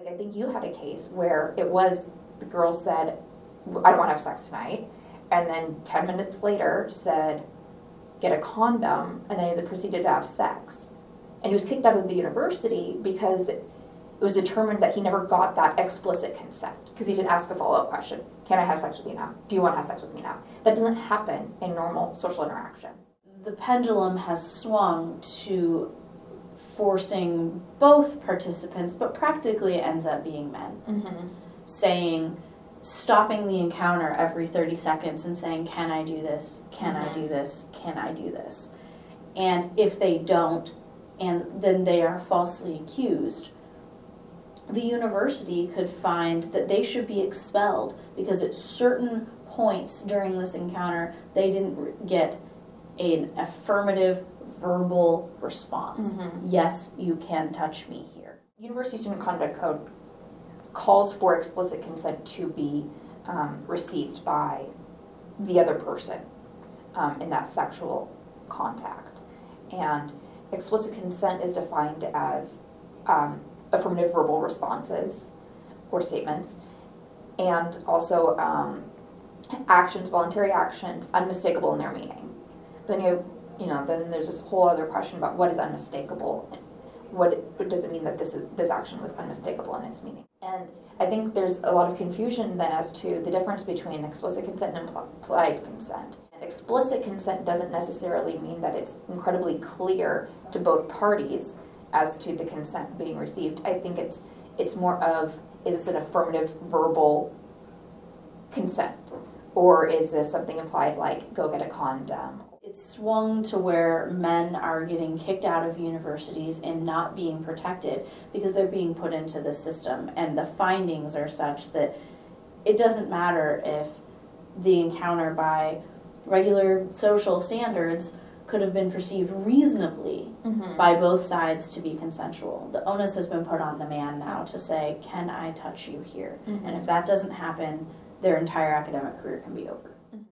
Like, I think you had a case where it was the girl said, I don't want to have sex tonight, and then 10 minutes later said, get a condom, and then they proceeded to have sex. And he was kicked out of the university because it was determined that he never got that explicit consent, because he didn't ask a follow-up question. Can I have sex with you now? Do you want to have sex with me now? That doesn't happen in normal social interaction. The pendulum has swung to forcing both participants, but practically it ends up being men, saying, stopping the encounter every 30 seconds and saying, can I do this? Can I do this? Can I do this? And if they don't, and then they are falsely accused, the university could find that they should be expelled because at certain points during this encounter, they didn't get an affirmative verbal response. Yes, you can touch me here. University Student Conduct Code calls for explicit consent to be received by the other person in that sexual contact. And explicit consent is defined as affirmative verbal responses or statements, and also actions, voluntary actions, unmistakable in their meaning. Then then there's this whole other question about what is unmistakable. What does it mean that this action was unmistakable in its meaning? And I think there's a lot of confusion then as to the difference between explicit consent and implied consent. Explicit consent doesn't necessarily mean that it's incredibly clear to both parties as to the consent being received. I think it's more of, is this an affirmative verbal consent? Or is this something implied like, go get a condom? It's swung to where men are getting kicked out of universities and not being protected because they're being put into the system, and the findings are such that it doesn't matter if the encounter by regular social standards could have been perceived reasonably by both sides to be consensual. The onus has been put on the man now to say, can I touch you here? And if that doesn't happen, their entire academic career can be over.